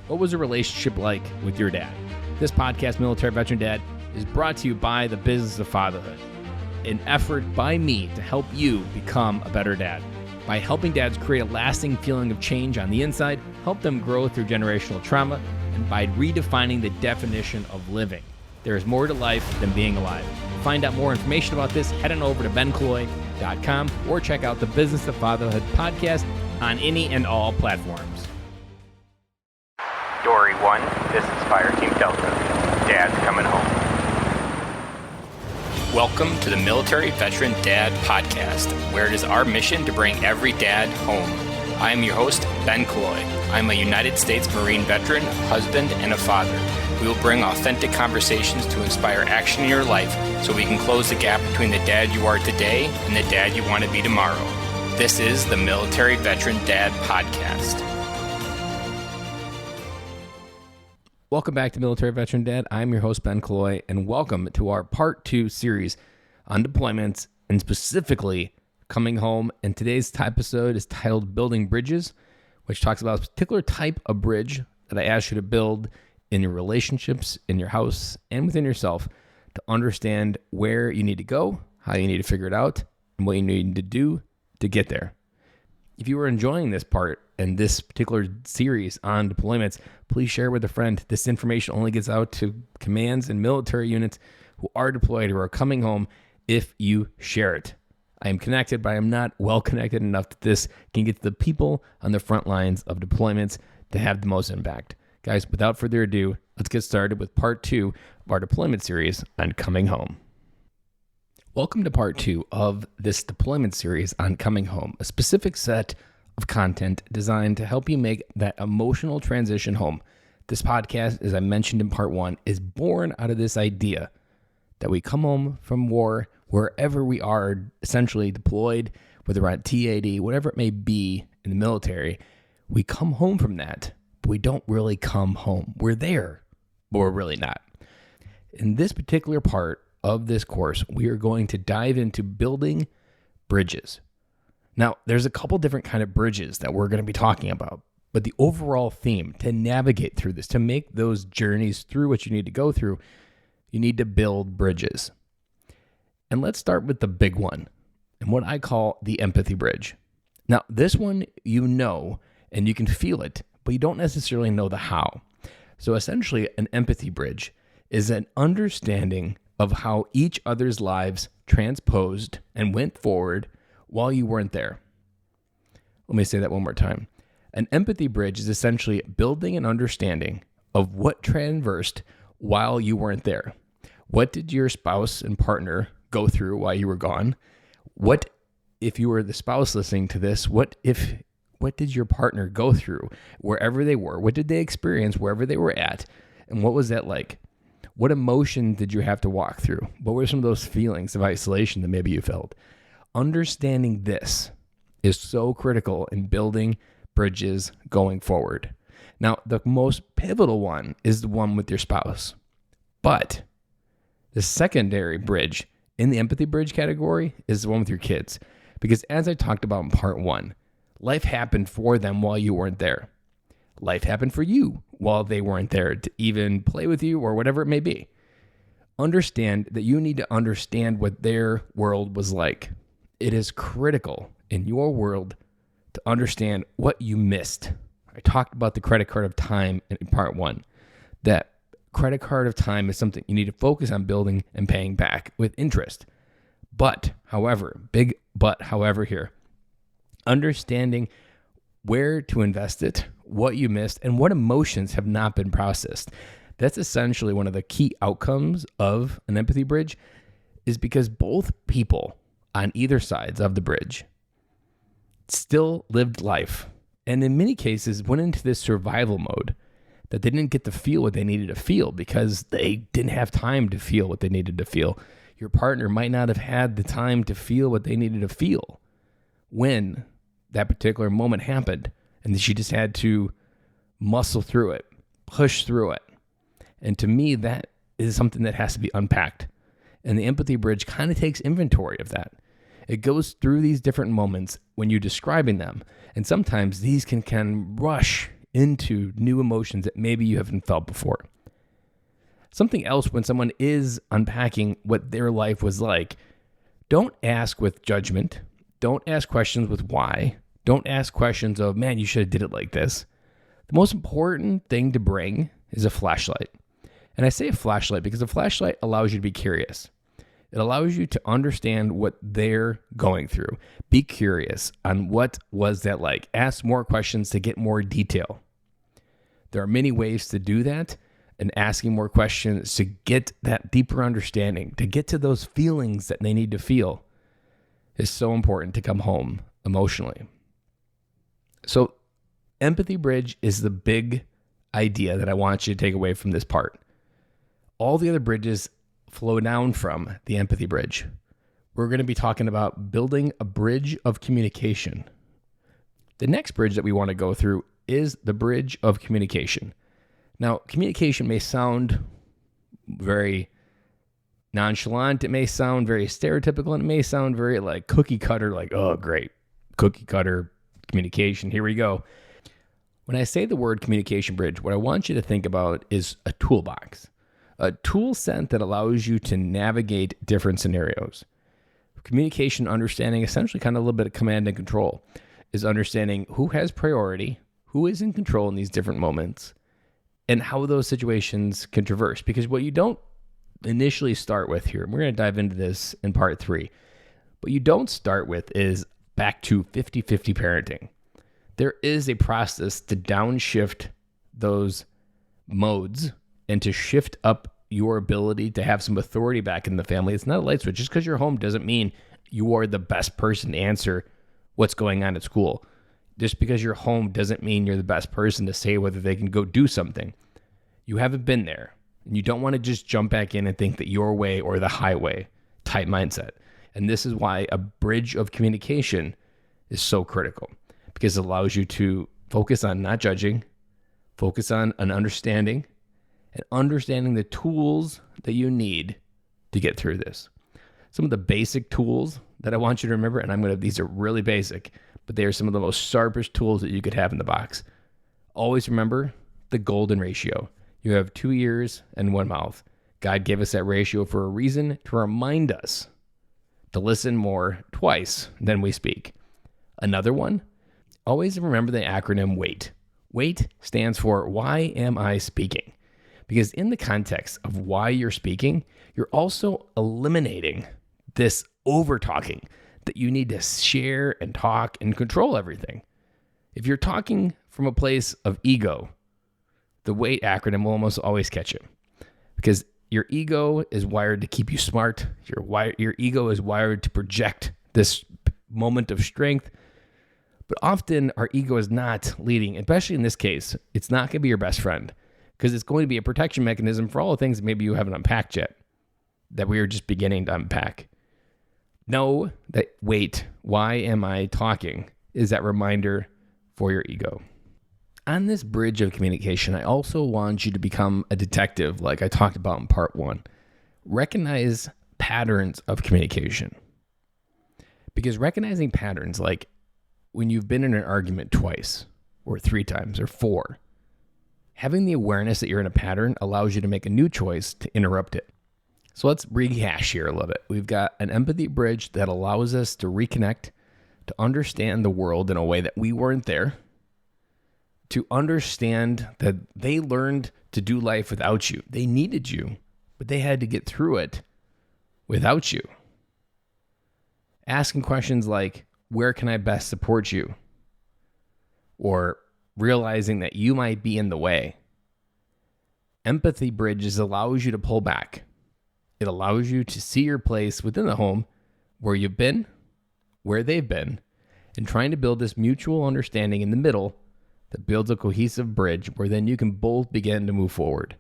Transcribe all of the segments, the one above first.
What was a relationship like with your dad? This podcast, Military Veteran Dad, is brought to you by the Business of Fatherhood, an effort by me to help you become a better dad. By helping dads create a lasting feeling of change on the inside, help them grow through generational trauma, and by redefining the definition of living. There is more to life than being alive. To find out more information about this, head on over to bencloy.com or check out the Business of Fatherhood podcast on any and all platforms. Dory 1, this is Fire Team Delta. Dad's coming home. Welcome to the Military Veteran Dad Podcast, where it is our mission to bring every dad home. I am your host, Ben Cloy. I'm a United States Marine veteran, husband, and a father. We will bring authentic conversations to inspire action in your life so we can close the gap between the dad you are today and the dad you want to be tomorrow. This is the Military Veteran Dad Podcast. Welcome back to Military Veteran Dad. I'm your host, Ben Cloy, and welcome to our Part 2 series on deployments and specifically coming home. And today's episode is titled Building Bridges, which talks about a particular type of bridge that I ask you to build in your relationships, in your house, and within yourself to understand where you need to go, how you need to figure it out, and what you need to do to get there. If you are enjoying this part and this particular series on deployments, please share with a friend. This information only gets out to commands and military units who are deployed or are coming home if you share it. I am connected, but I am not well connected enough that this can get to the people on the front lines of deployments to have the most impact. Guys, without further ado, let's get started with part 2 of our deployment series on coming home. Welcome to part 2 of this deployment series on coming home, a specific set of content designed to help you make that emotional transition home. This podcast, as I mentioned in part 1, is born out of this idea that we come home from war wherever we are essentially deployed, whether we're at TAD, whatever it may be in the military. We come home from that, but we don't really come home. We're there, but we're really not. In this particular part of this course, we are going to dive into building bridges. Now, there's a couple different kind of bridges that we're going to be talking about, but the overall theme to navigate through this, to make those journeys through what you need to go through, you need to build bridges. And let's start with the big one, and what I call the empathy bridge. Now, this one you know, and you can feel it, but you don't necessarily know the how. So essentially, an empathy bridge is an understanding of how each other's lives transposed and went forward while you weren't there. Let me say that one more time. An empathy bridge is essentially building an understanding of what traversed while you weren't there. What did your spouse and partner go through while you were gone? What, if you were the spouse listening to this, what did your partner go through wherever they were? What did they experience wherever they were at? And what was that like? What emotion did you have to walk through? What were some of those feelings of isolation that maybe you felt? Understanding this is so critical in building bridges going forward. Now, the most pivotal one is the one with your spouse. But the secondary bridge in the empathy bridge category is the one with your kids. Because as I talked about in part 1, life happened for them while you weren't there. Life happened for you while they weren't there to even play with you or whatever it may be. Understand that you need to understand what their world was like. It is critical in your world to understand what you missed. I talked about the credit card of time in part 1. That credit card of time is something you need to focus on building and paying back with interest. But, however, big but, however here, understanding where to invest it, what you missed, and what emotions have not been processed. That's essentially one of the key outcomes of an empathy bridge, is because both people on either sides of the bridge still lived life, and in many cases went into this survival mode that they didn't get to feel what they needed to feel because they didn't have time to feel what they needed to feel. Your partner might not have had the time to feel what they needed to feel when that particular moment happened, and she just had to muscle through it, push through it. And to me, that is something that has to be unpacked. And the empathy bridge kind of takes inventory of that. It goes through these different moments when you're describing them. And sometimes these can rush into new emotions that maybe you haven't felt before. Something else, when someone is unpacking what their life was like, don't ask with judgment. Don't ask questions with why. Don't ask questions of, man, you should have did it like this. The most important thing to bring is a flashlight. And I say a flashlight because a flashlight allows you to be curious. It allows you to understand what they're going through. Be curious on what was that like. Ask more questions to get more detail. There are many ways to do that, and asking more questions to get that deeper understanding, to get to those feelings that they need to feel, is so important to come home emotionally. So empathy bridge is the big idea that I want you to take away from this part. All the other bridges flow down from the empathy bridge. We're going to be talking about building a bridge of communication. The next bridge that we want to go through is the bridge of communication. Now, communication may sound very nonchalant. It may sound very stereotypical, and it may sound very like cookie cutter, like, oh, great, cookie cutter communication. Here we go. When I say the word communication bridge, what I want you to think about is a toolbox, a tool set that allows you to navigate different scenarios. Communication understanding, essentially kind of a little bit of command and control, is understanding who has priority, who is in control in these different moments, and how those situations can traverse. Because what you don't initially start with here, and we're going to dive into this in part 3, what you don't start with is back to 50-50 parenting. There is a process to downshift those modes and to shift up your ability to have some authority back in the family. It's not a light switch. Just because you're home doesn't mean you are the best person to answer what's going on at school. Just because you're home doesn't mean you're the best person to say whether they can go do something. You haven't been there. And you don't want to just jump back in and think that your way or the highway type mindset. And this is why a bridge of communication is so critical, because it allows you to focus on not judging, focus on an understanding, and understanding the tools that you need to get through this. Some of the basic tools that I want you to remember, and these are really basic, but they are some of the most sharpest tools that you could have in the box. Always remember the golden ratio. You have 2 ears and 1 mouth. God gave us that ratio for a reason, to remind us to listen more twice than we speak. Another one, always remember the acronym WAIT. WAIT stands for why am I speaking? Because in the context of why you're speaking, you're also eliminating this over-talking that you need to share and talk and control everything. If you're talking from a place of ego, the WAIT acronym will almost always catch you, because your ego is wired to keep you smart. Your ego is wired to project this moment of strength. But often our ego is not leading, especially in this case. It's not going to be your best friend, because it's going to be a protection mechanism for all the things that maybe you haven't unpacked yet, that we are just beginning to unpack. Know that wait, why am I talking, is that reminder for your ego. On this bridge of communication, I also want you to become a detective, like I talked about in part 1. Recognize patterns of communication. Because recognizing patterns, like when you've been in an argument twice or 3 times or 4, having the awareness that you're in a pattern allows you to make a new choice to interrupt it. So let's rehash here a little bit. We've got an empathy bridge that allows us to reconnect, to understand the world in a way that we weren't there, to understand that they learned to do life without you. They needed you, but they had to get through it without you. Asking questions like, where can I best support you? Or realizing that you might be in the way. Empathy bridges allows you to pull back. It allows you to see your place within the home, where you've been, where they've been, and trying to build this mutual understanding in the middle that builds a cohesive bridge where then you can both begin to move forward.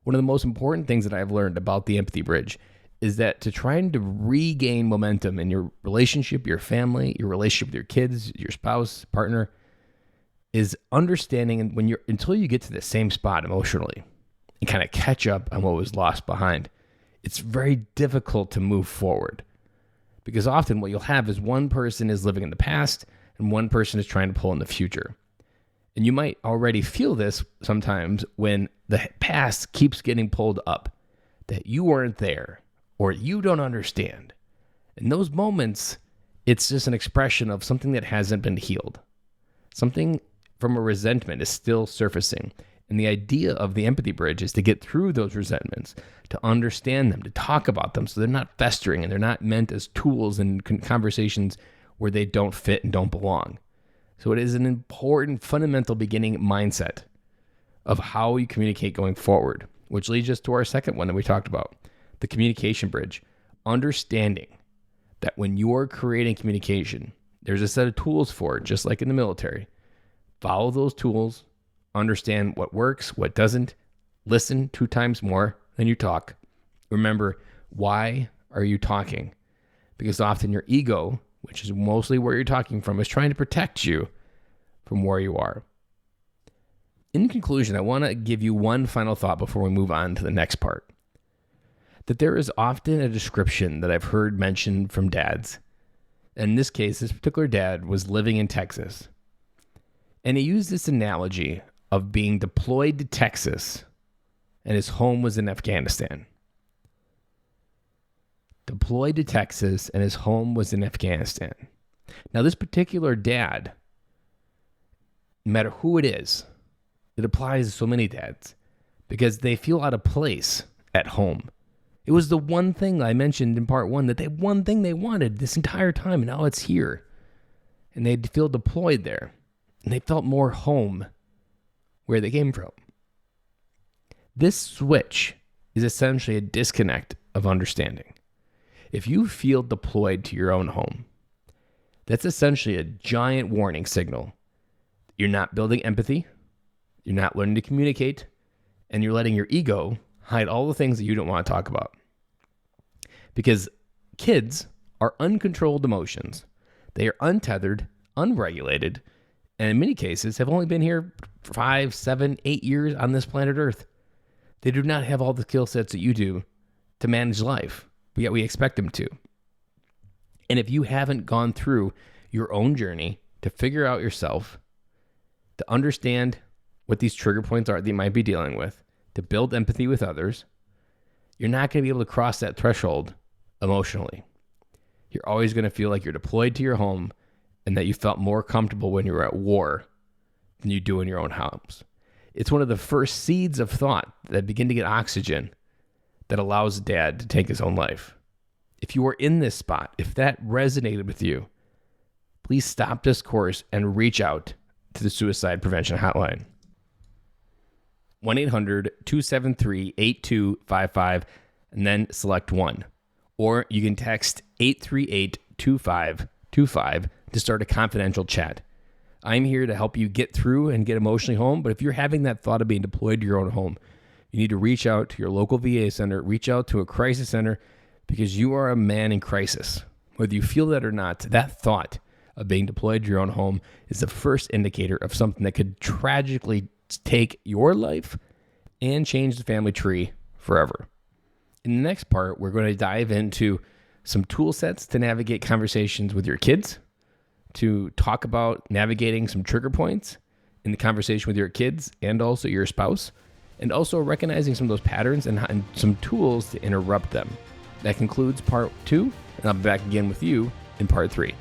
One of the most important things that I've learned about the empathy bridge is that to trying to regain momentum in your relationship, your family, your relationship with your kids, your spouse, partner, is understanding until you get to the same spot emotionally and kind of catch up on what was lost behind, it's very difficult to move forward. Because often what you'll have is one person is living in the past and one person is trying to pull in the future. And you might already feel this sometimes when the past keeps getting pulled up, that you weren't there or you don't understand. In those moments, it's just an expression of something that hasn't been healed. Something from a resentment is still surfacing. And the idea of the empathy bridge is to get through those resentments, to understand them, to talk about them so they're not festering and they're not meant as tools in conversations where they don't fit and don't belong. So it is an important fundamental beginning mindset of how you communicate going forward, which leads us to our second one that we talked about, the communication bridge. Understanding that when you're creating communication, there's a set of tools for it, just like in the military. Follow those tools, understand what works, what doesn't, listen 2 times more than you talk. Remember, why are you talking? Because often your ego, which is mostly where you're talking from, is trying to protect you from where you are. In conclusion, I want to give you one final thought before we move on to the next part. That there is often a description that I've heard mentioned from dads. In this case, this particular dad was living in Texas. And he used this analogy of being deployed to Texas and his home was in Afghanistan. Deployed to Texas and his home was in Afghanistan. Now, this particular dad, no matter who it is, it applies to so many dads because they feel out of place at home. It was the one thing I mentioned in part 1 that one thing they wanted this entire time, and now it's here. And they feel deployed there. And they felt more home where they came from. This switch is essentially a disconnect of understanding. If you feel deployed to your own home, that's essentially a giant warning signal. You're not building empathy, you're not learning to communicate, and you're letting your ego hide all the things that you don't want to talk about. Because kids are uncontrolled emotions. They are untethered, unregulated, and in many cases have only been here 5, 7, 8 years on this planet Earth. They do not have all the skill sets that you do to manage life, but yet we expect them to. And if you haven't gone through your own journey to figure out yourself, to understand what these trigger points are that you might be dealing with, to build empathy with others, you're not going to be able to cross that threshold emotionally. You're always going to feel like you're deployed to your home and that you felt more comfortable when you were at war than you do in your own house. It's one of the first seeds of thought that begin to get oxygen that allows dad to take his own life. If you are in this spot, if that resonated with you, please stop this course and reach out to the Suicide Prevention Hotline. 1-800-273-8255 and then select 1. Or you can text 838-2525 to start a confidential chat. I'm here to help you get through and get emotionally home, but if you're having that thought of being deployed to your own home, you need to reach out to your local VA center, reach out to a crisis center, because you are a man in crisis. Whether you feel that or not, that thought of being deployed to your own home is the first indicator of something that could tragically take your life and change the family tree forever. In the next part, we're going to dive into some tool sets to navigate conversations with your kids, to talk about navigating some trigger points in the conversation with your kids and also your spouse, and also recognizing some of those patterns and some tools to interrupt them. That concludes part 2, and I'll be back again with you in part 3.